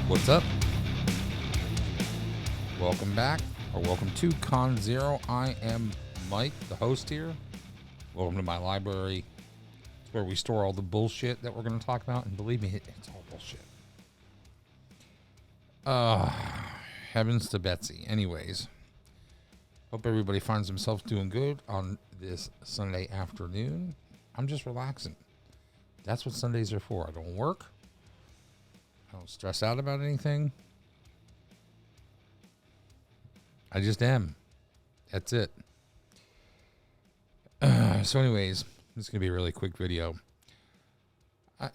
What's up? Welcome back, or welcome to Con Zero. I am Mike, the host here. Welcome to my library. It's where we store all the bullshit that we're going to talk about, and believe me, it's all bullshit. Heavens to Betsy. Anyways, hope everybody finds themselves doing good on this Sunday afternoon. I'm just relaxing. That's what Sundays are for. I don't work. I don't stress out about anything. I just am. That's it. So anyways, this is going to be a really quick video.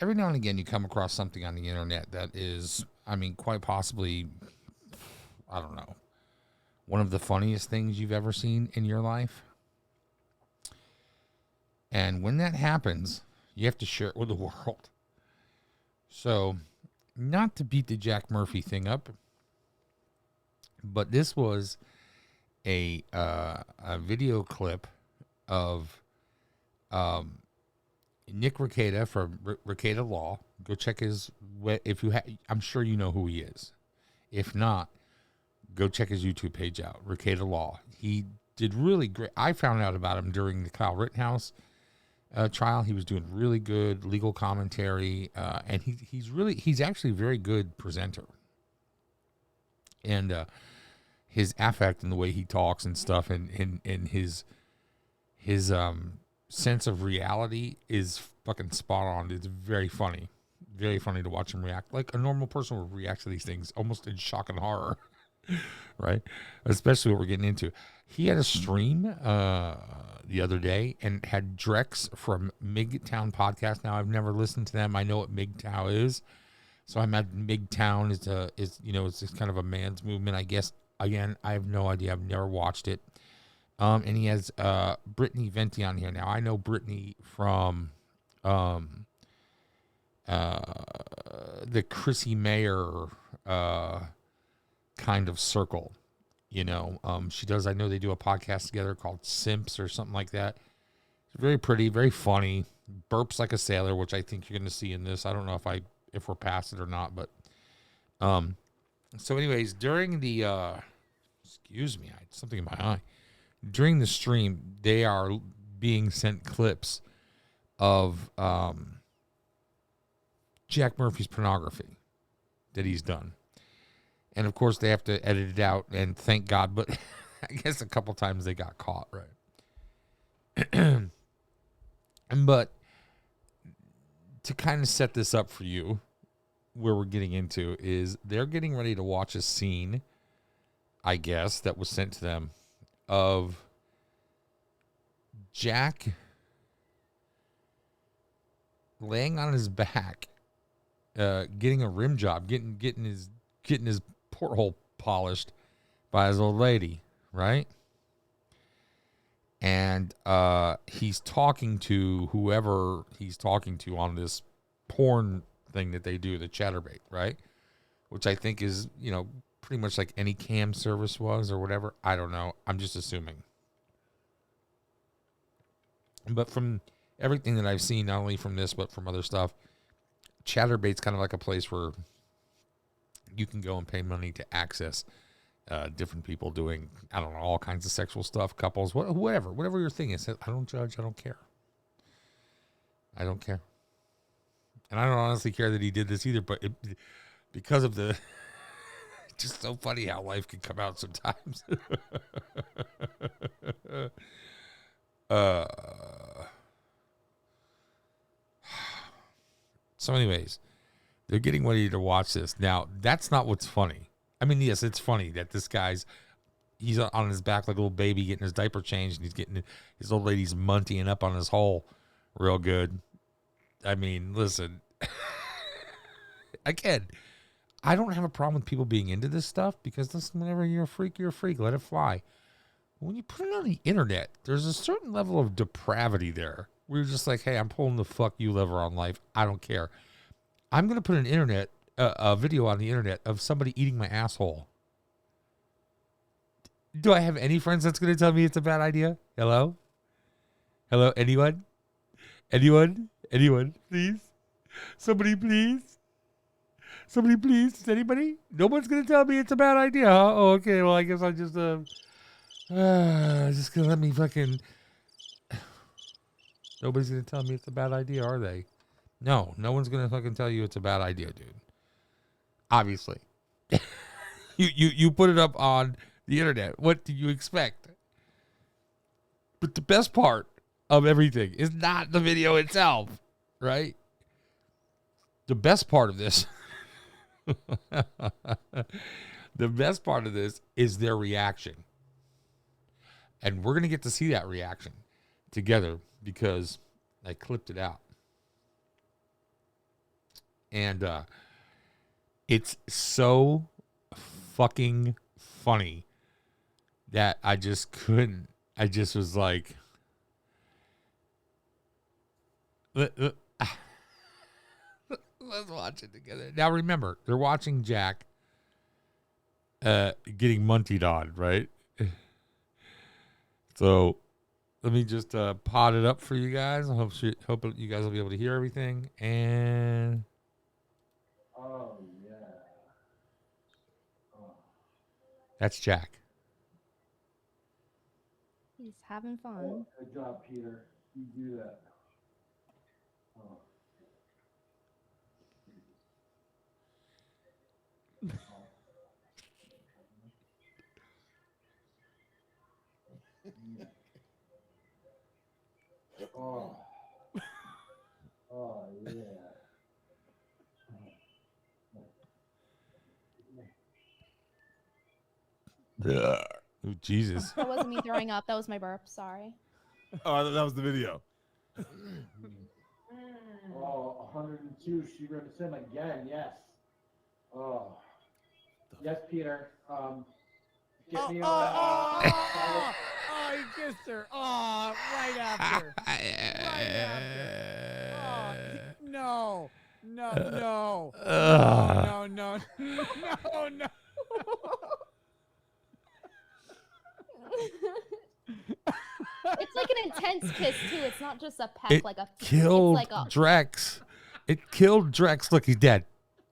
Every now and again, you come across something on the internet that is, quite possibly, I don't know, one of the funniest things you've ever seen in your life. And when that happens, you have to share it with the world. So, not to beat the Jack Murphy thing up, but this was a video clip of Nick Rekieta from Rekieta Law. Go check his. I'm sure you know who he is. If not, go check his YouTube page out. Rekieta Law. He did really great. I found out about him during the Kyle Rittenhouse trial. He was doing really good legal commentary, and he's actually a very good presenter. And his affect and the way he talks and stuff, and his sense of reality is fucking spot on. It's very funny to watch him react like a normal person would react to these things, almost in shock and horror. Right? Especially what we're getting into. He had a stream the other day and had Drex from Migtown podcast. Now, I've never listened to them. I know what Migtown is. So I imagine Migtown is it's just kind of a man's movement, I guess. Again, I have no idea. I've never watched it. And he has Brittany Venti on here. Now, I know Brittany from the Chrissy Mayer kind of circle. She does. I know they do a podcast together called Simps or something like that. It's very pretty, very funny. Burps like a sailor, which I think you're going to see in this. I don't know if we're past it or not, but so anyways, during the excuse me, I had something in my eye. During the stream, they are being sent clips of Jack Murphy's pornography that he's done. And of course, they have to edit it out, and thank God, but I guess a couple times they got caught, right? But to kind of set this up for you, where we're getting into is they're getting ready to watch a scene, I guess, that was sent to them of Jack laying on his back, getting a rim job, getting his porthole polished by his old lady, right? And he's talking to whoever he's talking to on this porn thing that they do, the Chatterbait, right? Which I think is, pretty much like any cam service was or whatever. I don't know. I'm just assuming. But from everything that I've seen, not only from this, but from other stuff, Chatterbait's kind of like a place where you can go and pay money to access different people doing, I don't know, all kinds of sexual stuff, couples, whatever your thing is. I don't judge. I don't care. I don't care. And I don't honestly care that he did this either, but because of the, just so funny how life can come out sometimes. So anyways, they're getting ready to watch this. Now, that's not what's funny. Yes, it's funny that he's on his back like a little baby getting his diaper changed, and he's getting his old lady's muntying up on his hole real good. Listen, again, I don't have a problem with people being into this stuff because, listen, whenever you're a freak, you're a freak. Let it fly. When you put it on the internet, there's a certain level of depravity there where you're just like, hey, I'm pulling the fuck you lever on life. I don't care. I'm going to put a video on the internet of somebody eating my asshole. Do I have any friends that's going to tell me it's a bad idea? Hello? Anyone? Anyone? Please? Somebody, please? Somebody please, anybody? No one's gonna tell me it's a bad idea, huh? Oh, okay, well I guess I just gonna let me fucking nobody's gonna tell me it's a bad idea, are they? No one's gonna fucking tell you it's a bad idea, dude. Obviously. You put it up on the internet. What do you expect? But the best part of everything is not the video itself, right? The best part of this, the best part of this is their reaction. And we're going to get to see that reaction together because I clipped it out. And it's so fucking funny that I just couldn't. I just was like, let's watch it together. Now remember, they're watching Jack getting muntied on, right? So let me just pot it up for you guys. I hope you guys will be able to hear everything. And oh yeah, that's Jack. He's having fun. Oh, good job, Peter. You do that. Oh. Oh. Oh yeah. Oh, Jesus. That wasn't me throwing up. That was my burp. Sorry. Oh, that was the video. Oh, 102. She rips him again. Yes. Oh. Yes, Peter. Get me on. He kissed her. Oh, right after. Right after. Oh, no. No. No. No. No. No. No. It's like an intense kiss too. It's not just a peck, It like a killed it's like a, Drex. It killed Drex. Look, he's dead.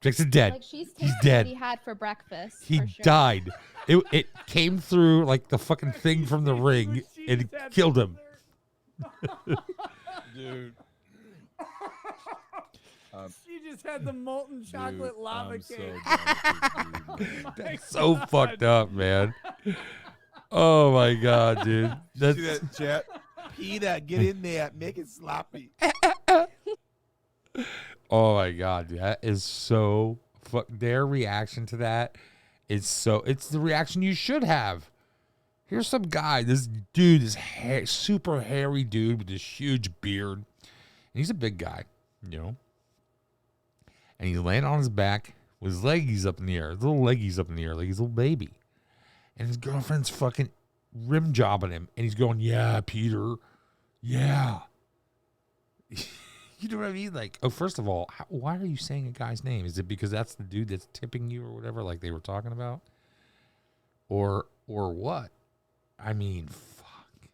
Drex is dead. like she's He's tasting dead. what he had for breakfast. He for sure. died. It came through like the fucking thing from the ring and it killed him. Dude. She just had the molten chocolate lava cake. That's so fucked up, man. Oh my god, dude. That's See that chat? Peter, get in there, make it sloppy. oh my god, dude. That is so fuck. Their reaction to that is so. It's the reaction you should have. Here's some guy. This dude is super hairy dude with this huge beard, and he's a big guy, you know. And he's laying on his back with his leggies up in the air, his little leggies up in the air, like he's a little baby. And his girlfriend's fucking rim jobbing him. And he's going, yeah, Peter. Yeah. You know what I mean? Like, oh, first of all, why are you saying a guy's name? Is it because that's the dude that's tipping you or whatever, like they were talking about? Or what? I mean, fuck.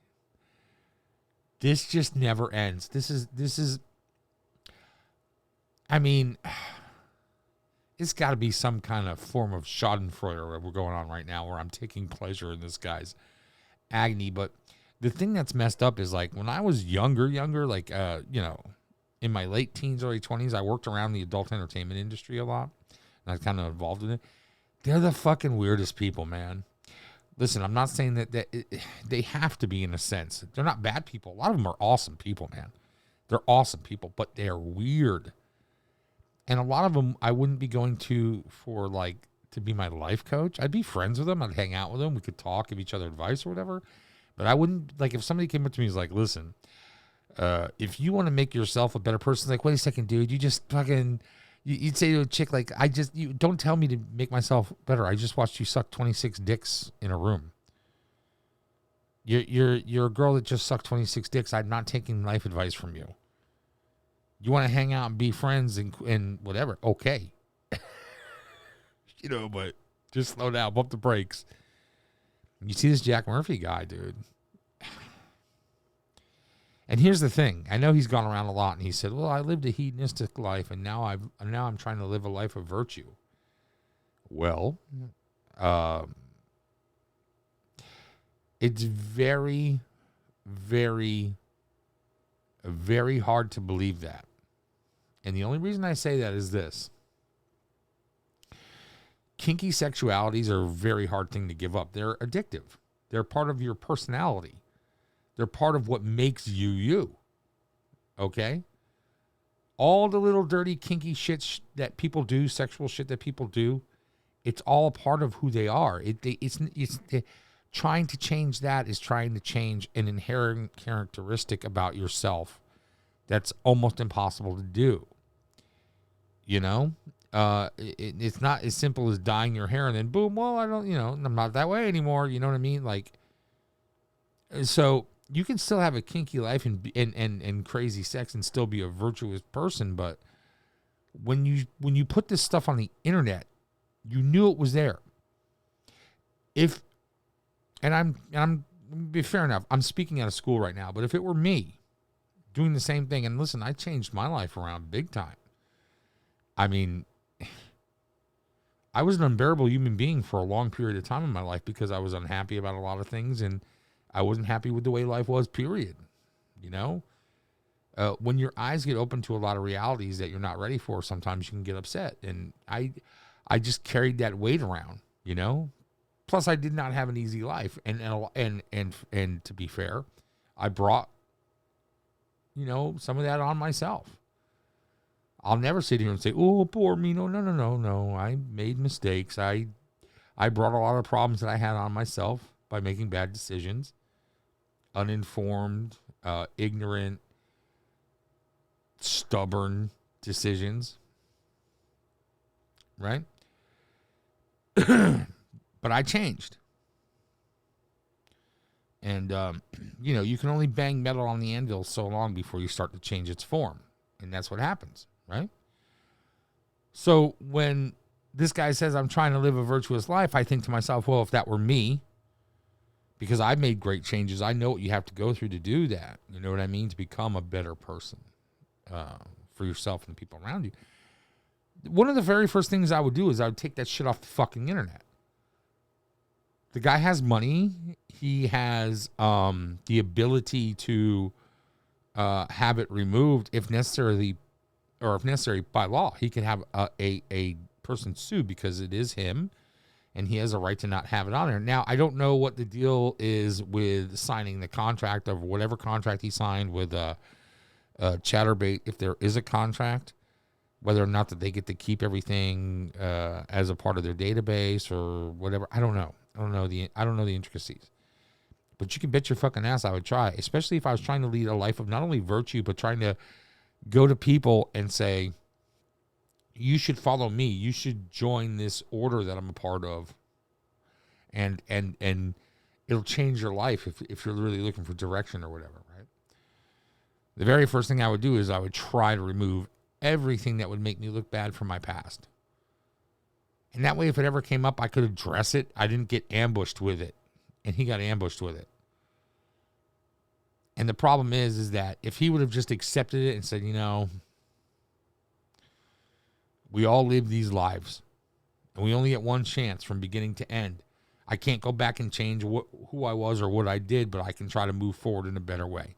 This just never ends. This is, I mean, it's got to be some kind of form of schadenfreude we're going on right now where I'm taking pleasure in this guy's agony. But the thing that's messed up is like when I was younger, like, you know, in my late teens, early 20s, I worked around the adult entertainment industry a lot. And I was kind of involved in it. They're the fucking weirdest people, man. Listen, I'm not saying that they have to be in a sense. They're not bad people. A lot of them are awesome people, man. They're awesome people, but they're weird. And a lot of them I wouldn't be going to for like to be my life coach. I'd be friends with them. I'd hang out with them. We could talk, give each other advice or whatever. But I wouldn't, like, if somebody came up to me and was like, listen, if you want to make yourself a better person, like, wait a second, dude, you just fucking, you'd say to a chick, like, you don't tell me to make myself better. I just watched you suck 26 dicks in a room. You're a girl that just sucked 26 dicks. I'm not taking life advice from you. You want to hang out and be friends and whatever. Okay. You know, but just slow down, bump the brakes. You see this Jack Murphy guy, dude. And here's the thing. I know he's gone around a lot, and he said, well, I lived a hedonistic life, and now I'm trying to live a life of virtue. Well, it's very, very, very hard to believe that. And the only reason I say that is this. Kinky sexualities are a very hard thing to give up. They're addictive. They're part of your personality. They're part of what makes you you. Okay? All the little dirty kinky shit that people do, sexual shit that people do, it's all a part of who they are. It's trying to change that is trying to change an inherent characteristic about yourself that's almost impossible to do. You know? It's not as simple as dyeing your hair and then boom, well, I'm not that way anymore. You know what I mean? Like, so you can still have a kinky life and crazy sex and still be a virtuous person. But when you put this stuff on the internet, you knew it was there. I'm be fair enough. I'm speaking out of school right now, but if it were me doing the same thing, and listen, I changed my life around big time. I mean, I was an unbearable human being for a long period of time in my life because I was unhappy about a lot of things and I wasn't happy with the way life was, period. You know, when your eyes get open to a lot of realities that you're not ready for, sometimes you can get upset. And I just carried that weight around, you know. Plus, I did not have an easy life, and to be fair, I brought, some of that on myself. I'll never sit here and say, "Oh, poor me." No. I made mistakes. I brought a lot of problems that I had on myself by making bad decisions, uninformed, ignorant, stubborn decisions. Right? But I changed. And, you can only bang metal on the anvil so long before you start to change its form. And that's what happens, right? So when this guy says, I'm trying to live a virtuous life, I think to myself, well, if that were me, because I've made great changes, I know what you have to go through to do that. You know what I mean? To become a better person for yourself and the people around you. One of the very first things I would do is I would take that shit off the fucking internet. The guy has money. He has the ability to have it removed if necessary by law. He can have a person sue because it is him, and he has a right to not have it on there. Now, I don't know what the deal is with signing the contract of whatever contract he signed with Chatterbait, if there is a contract, whether or not that they get to keep everything as a part of their database or whatever. I don't know. I don't know the intricacies. But you can bet your fucking ass I would try, especially if I was trying to lead a life of not only virtue, but trying to go to people and say, you should follow me. You should join this order that I'm a part of. And it'll change your life if you're really looking for direction or whatever, right? The very first thing I would do is I would try to remove everything that would make me look bad from my past. And that way, if it ever came up, I could address it. I didn't get ambushed with it. And he got ambushed with it. And the problem is that if he would have just accepted it and said, we all live these lives. And we only get one chance from beginning to end. I can't go back and change who I was or what I did, but I can try to move forward in a better way.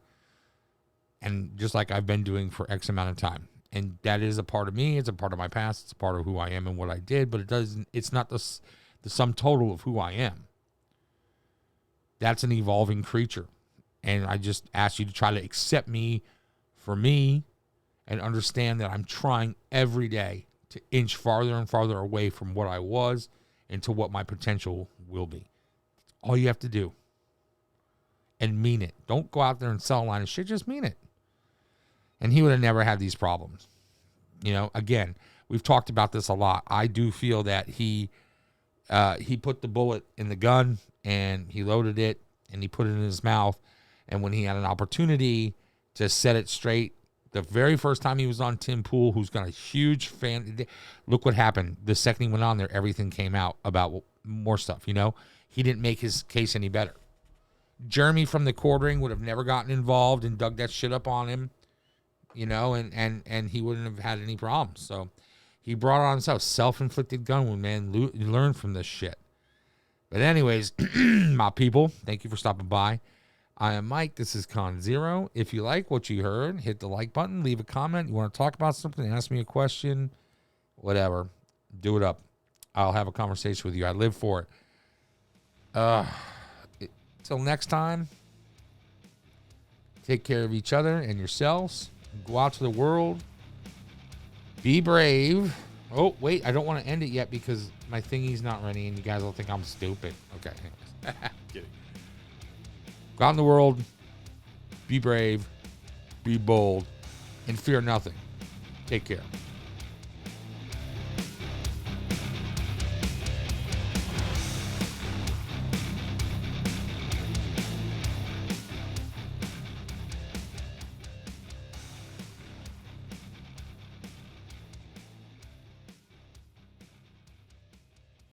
And just like I've been doing for X amount of time. And that is a part of me. It's a part of my past. It's a part of who I am and what I did. But it's not the sum total of who I am. That's an evolving creature. And I just ask you to try to accept me for me and understand that I'm trying every day to inch farther and farther away from what I was and to what my potential will be. That's all you have to do. And mean it. Don't go out there and sell a line of shit. Just mean it. And he would have never had these problems. Again, we've talked about this a lot. I do feel that he put the bullet in the gun and he loaded it and he put it in his mouth. And when he had an opportunity to set it straight, the very first time he was on Tim Pool, who's got a huge fan, look what happened. The second he went on there, everything came out about more stuff, He didn't make his case any better. Jeremy from the quartering would have never gotten involved and dug that shit up on him, you know, and he wouldn't have had any problems. So he brought it on himself. Self-inflicted gun wound, man. Learn from this shit. But anyways, my people, thank you for stopping by. I am Mike. This is Con Zero. If you like what you heard, hit the like button, leave a comment. You want to talk about something, ask me a question, whatever, do it up. I'll have a conversation with you. I live for it. Till next time, take care of each other and yourselves. Go out to the world. Be brave. Oh, wait, I don't want to end it yet because my thingy's not ready and you guys will think I'm stupid. Okay, anyways. Kidding. Go out in the world. Be brave. Be bold. And fear nothing. Take care.